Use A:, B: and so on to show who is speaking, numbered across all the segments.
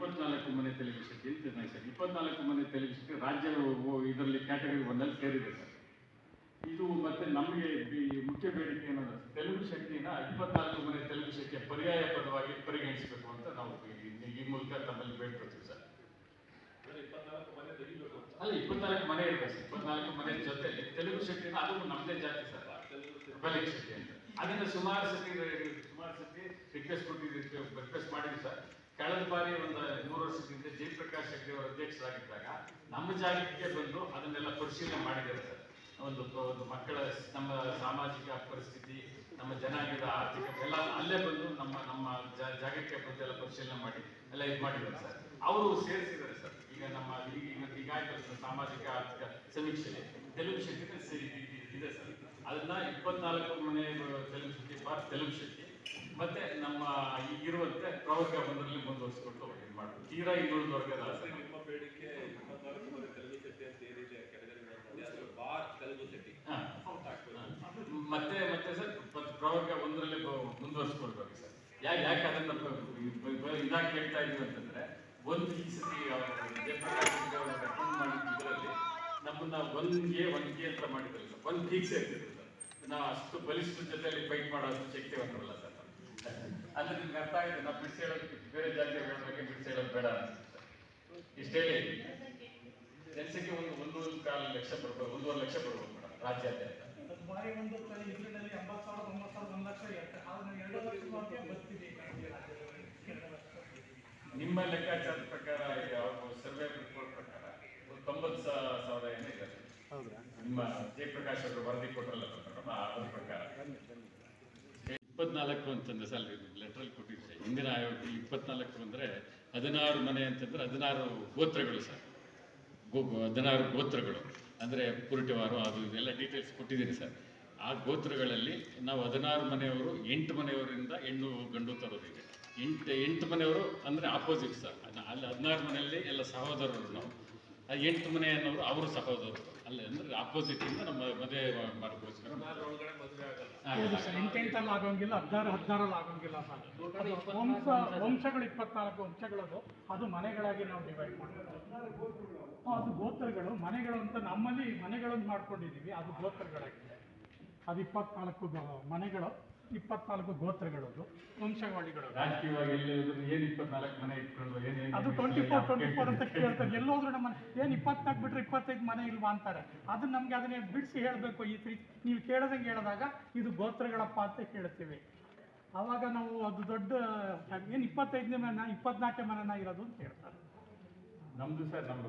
A: 24 ಮನೆ ತೆಲುಗು ಶಕ್ತಿ ಅಂತ ಸರ್. 24 ಮನೆ ತೆಲುಗು ಶಕ್ತಿ ರಾಜ್ಯ ಇದರಲ್ಲಿ ಕ್ಯಾಟಗರಿ 1 ಸೇರಿದೆ ಸರ್. ಇದು ಮತ್ತೆ ನಮಗೆ ಮುಖ್ಯ ಬೇಡಿಕೆ ಏನಂದ್ರೆ ತೆಲುಗು ಶಕ್ತಿನ 24 ಮನೆ ತೆಲುಗು ಶಕ್ತಿಯ ಪರ್ಯಾಯ ಪದವಾಗಿ ಪರಿಗಣಿಸಬೇಕು ಅಂತ ನಾವು ಈ ಮೂಲಕ ತಮ್ಮಲ್ಲಿ ಬೇಡ್ಕೊಳ್ತೀವಿ ಸರ್. ಅಲ್ಲ 24 ಮನೆ ಇರಬೇಕು ಸರ್. 24 ಮನೆ ಜೊತೆಲಿ ತೆಲುಗು ಶಕ್ತಿನ ಅದು ನಮ್ಮದೇ ಜಾತಿ ಸರ್, ತೆಲುಗು ಶಕ್ತಿ ಅಂತ. ಅದನ್ನ ಸುಮಾರು ಸತಿ ರಿಕ್ವೆಸ್ಟ್ ಮಾಡಿದ್ವಿ ಸರ್. ಕಳೆದ ಬಾರಿ ಒಂದು 3 ವರ್ಷದಿಂದ ಜಯಪ್ರಕಾಶ್ ಶೆಟ್ಟಿ ಅವರ ಅಧ್ಯಕ್ಷರಾಗಿದ್ದಾಗ ನಮ್ಮ ಜಾಗಕ್ಕೆ ಬಂದು ಅದನ್ನೆಲ್ಲ ಪರಿಶೀಲನೆ ಮಾಡಿದ್ದಾರೆ ಸರ್. ಒಂದು ಮಕ್ಕಳ ನಮ್ಮ ಸಾಮಾಜಿಕ ಪರಿಸ್ಥಿತಿ, ನಮ್ಮ ಜನಾಂಗದ ಆರ್ಥಿಕ ಎಲ್ಲ ಅಲ್ಲೇ ಬಂದು ನಮ್ಮ ಜಾಗಕ್ಕೆ ಬಂದು ಎಲ್ಲ ಪರಿಶೀಲನೆ ಮಾಡಿ ಎಲ್ಲ ಇದು ಮಾಡಿದ್ದಾರೆ ಸರ್. ಅವರು ಸೇರಿಸಿದ್ದಾರೆ ಸರ್. ಈಗ ನಮ್ಮ ಈಗಾಗಲೇ ಸಾಮಾಜಿಕ ಆರ್ಥಿಕ ಸಮೀಕ್ಷೆಯಲ್ಲಿ ತೆಲುಗು ಶಕ್ತಿ ಇದೆ ಸರ್. ಅದನ್ನ 24 ಮನೆ ತೆಲುಗು ಶಕ್ತಿ ತೆಲುಗು ಶಕ್ತಿ ಮತ್ತೆ ನಮ್ಮ ಈಗಿರುವಂತೆ ಪ್ರವರ್ಗ 1ರಲ್ಲಿ ಮುಂದುವರಿಸಿಕೊಟ್ಟು ಇದು ಮಾಡ್ತೀವಿ. ತೀರಾ ಇನ್ನುಳಿದ ವರ್ಗದ
B: ನಿಮ್ಮ ಬೇಡಿಕೆ 24 ಮನೆ ತೆಲುಗು ಶಕ್ತಿ ಅಂತ ಏನಿದೆ ತೆಲುಗು ಶಕ್ತಿ
A: ಮತ್ತೆ ಸರ್ ಪ್ರವರ್ಗ 1ರಲ್ಲಿ ಮುಂದುವರಿಸ್ಕೊಳ್ಬೇಕು ಸರ್. ಯಾಕೆ ಅದನ್ನ ಇದಾಗಿ ಹೇಳ್ತಾ ಇದೀವಿ ಅಂತಂದ್ರೆ, ಒಂದು ಈ ಸತಿ ರೆಕಮೆಂಡ್ ಮಾಡಿದ ಇದರಲ್ಲಿ ನಮ್ಮನ್ನ 1 ಗೆ ಅಂತ ಮಾಡಿದ್ದಾರೆ ಸರ್. 1 ಗೆ ಸೇರ್ತಿದ್ರು ಸರ್. ನಾವು ಅಷ್ಟು ಬಲಿಷ್ಠ ಜೊತೆಯಲ್ಲಿ ಫೈಟ್ ಮಾಡೋ ಅಷ್ಟು ಶಕ್ತಿವಂತರಲ್ಲ ಸರ್. ಅಂದ್ರೆ ನಿಮ್ಗೆ ಅರ್ಥ ಆಗಿದೆ. ನಾವು ಬಿಡಿಸಿ ಹೇಳೋದಕ್ಕೆ ಬೇರೆ ಜಾತಿಗಳ ಬಗ್ಗೆ ಬಿಡಿಸಿ ಹೇಳೋದು ಬೇಡ ಅಂತ ಇಷ್ಟೇ. ಜನಸಂಖ್ಯೆ 1.25 ಲಕ್ಷ ಬರ್ಬೋದು, 1.5 ಲಕ್ಷ ಬರ್ಬೋದು ಮೇಡಮ್ ರಾಜ್ಯಾದ್ಯಂತ. ನಿಮ್ಮ ಲೆಕ್ಕಾಚಾರದ ಪ್ರಕಾರ ಸರ್ವೆ ರಿಪೋರ್ಟ್ ಪ್ರಕಾರ 90,000 ಏನೋ ಇದೆ. ನಿಮ್ಮ ಜಯಪ್ರಕಾಶ್ ಅವರು ವರದಿ ಕೊಟ್ಟರಲ್ಲ ಅದರ ಪ್ರಕಾರ 24 ಅಂತಂದ್ರೆ ಸರ್ ಲೆಟ್ರಲ್ಲಿ ಕೊಟ್ಟಿದ್ದೆ. ಹಿಂದಿನ ಆಯೋಗದಲ್ಲಿ 24 ಅಂದರೆ 16 ಮನೆ ಅಂತಂದ್ರೆ 16 ಗೋತ್ರಗಳು ಸರ್. 16 ಗೋತ್ರಗಳು ಅಂದರೆ ಪುರುಟಿವಾರು ಅದು ಇದೆಲ್ಲ ಡೀಟೇಲ್ಸ್ ಕೊಟ್ಟಿದ್ದೀನಿ ಸರ್. ಆ ಗೋತ್ರಗಳಲ್ಲಿ ನಾವು 16 ಮನೆಯವರು 8 ಮನೆಯವರಿಂದ ಹೆಣ್ಣು ಗಂಡು ತರೋದಿದೆ. 8 ಮನೆಯವರು ಅಂದರೆ ಆಪೋಸಿಟ್ ಸರ್. ಅಲ್ಲಿ 16 ಮನೆಯಲ್ಲಿ ಎಲ್ಲ ಸಹೋದರರು ನಾವು. ಆ 8 ಮನೆ ಅನ್ನೋರು ಅವರು ಸಹೋದರರು ಅಲ್ಲ, ಅಂದರೆ ಆಪೋಸಿಟ್ ಇಂದ ನಮ್ಮ ಮದುವೆ ಮಾಡೋಕ್ಕೋಸ್ಕರ
B: ಒಳಗಡೆ ಮದುವೆ ಆಗಲ್ಲ.
C: 8 ಆಗೋಂಗಿಲ್ಲ, 16 ಆಗೋಂಗಿಲ್ಲ ಸರ್. ವಂಶಗಳು 24 ವಂಶಗಳದು, ಅದು ಮನೆಗಳಾಗಿ ನಾವು ಡಿವೈಡ್ ಮಾಡ್ತೀವಿ. ಅದು ಗೋತ್ರಗಳು ಮನೆಗಳು ಅಂತ ನಮ್ಮಲ್ಲಿ ಮನೆಗಳನ್ನು ಮಾಡ್ಕೊಂಡಿದ್ದೀವಿ. ಅದು ಗೋತ್ರಗಳಾಗಿದೆ. ಅದು 24 ಮನೆಗಳು, 24 ಗೋತ್ರಗಳದು ವಂಶವಾಳಿಗಳು.
A: ರಾಜಕೀಯವಾಗಿ ಏನು 24 ಮನೆ ಇಟ್ಕೊಂಡು
C: ಅದು 24 ಅಂತ ಕೇಳ್ತಾರೆ. ಎಲ್ಲೋದ್ರು ನಮ್ಮ ಏನು 24 ಬಿಟ್ಟರೆ 25 ಮನೆ ಇಲ್ವಾ ಅಂತಾರೆ. ಅದನ್ನ ನಮ್ಗೆ ಅದನ್ನೇ ಬಿಡಿಸಿ ಹೇಳಬೇಕು. ಈ ನೀವು ಕೇಳದಂಗೆ ಹೇಳಿದಾಗ ಇದು ಗೋತ್ರಗಳಪ್ಪ ಅಂತ ಹೇಳ್ತೀವಿ. ಆವಾಗ ನಾವು ಅದು ದೊಡ್ಡ ಏನು 25ನೇ ಮನೆ 24 ಮನೆನ ಇರೋದು ಅಂತ ಹೇಳ್ತಾರೆ.
A: ನಮ್ಮದು ಸರ್ ನಮ್ಮ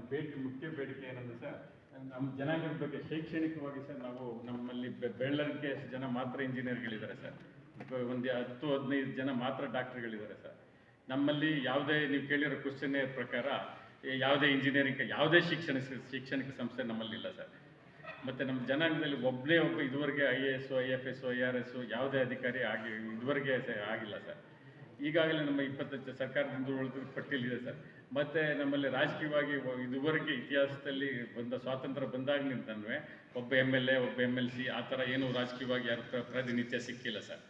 A: ಮುಖ್ಯ ಬೇಡಿಕೆ ಏನಂದ್ರೆ ಸರ್, ನಮ್ಮ ಜನಾಂಗದ ಬಗ್ಗೆ ಶೈಕ್ಷಣಿಕವಾಗಿ ಸರ್ ನಾವು ನಮ್ಮಲ್ಲಿ ಬೆಳ್ಳರಿಕೆ ಜನ ಮಾತ್ರ ಇಂಜಿನಿಯರ್ಗಳಿದ್ದಾರೆ ಸರ್. ಒಂದು 10-15 ಜನ ಮಾತ್ರ ಡಾಕ್ಟರ್ಗಳಿದ್ದಾರೆ ಸರ್. ನಮ್ಮಲ್ಲಿ ಯಾವುದೇ ನೀವು ಕೇಳಿರೋ ಕ್ವಶನ್ ಪ್ರಕಾರ ಯಾವುದೇ ಇಂಜಿನಿಯರಿಂಗ್ ಯಾವುದೇ ಶೈಕ್ಷಣಿಕ ಸಂಸ್ಥೆ ನಮ್ಮಲ್ಲಿಲ್ಲ ಸರ್. ಮತ್ತು ನಮ್ಮ ಜನಾಂಗದಲ್ಲಿ ಒಬ್ಬ ಇದುವರೆಗೆ IAS IFS IRS ಯಾವುದೇ ಅಧಿಕಾರಿ ಇದುವರೆಗೆ ಆಗಿಲ್ಲ ಸರ್. ಈಗಾಗಲೇ ನಮ್ಮ 25 ಸರ್ಕಾರದಿಂದ ಉಳಿದ ಪಟ್ಟಿಯಲ್ಲಿದೆ ಸರ್. ಮತ್ತು ನಮ್ಮಲ್ಲಿ ರಾಜಕೀಯವಾಗಿ ಇದುವರೆಗೆ ಇತಿಹಾಸದಲ್ಲಿ ಸ್ವಾತಂತ್ರ್ಯ ಬಂದಾಗಿನಿಂದನೂ ಒಬ್ಬ MLA ಒಬ್ಬ MLC ಆ ಥರ ಏನೂ ರಾಜಕೀಯವಾಗಿ ಯಾರು ಪ್ರಾತಿನಿಧ್ಯ ಸಿಕ್ಕಿಲ್ಲ ಸರ್.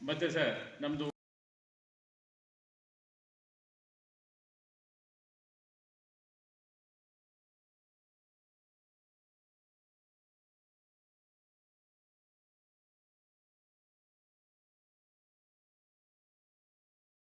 A: ಮತ್ತು ಸರ್ ನಮ್ಮದು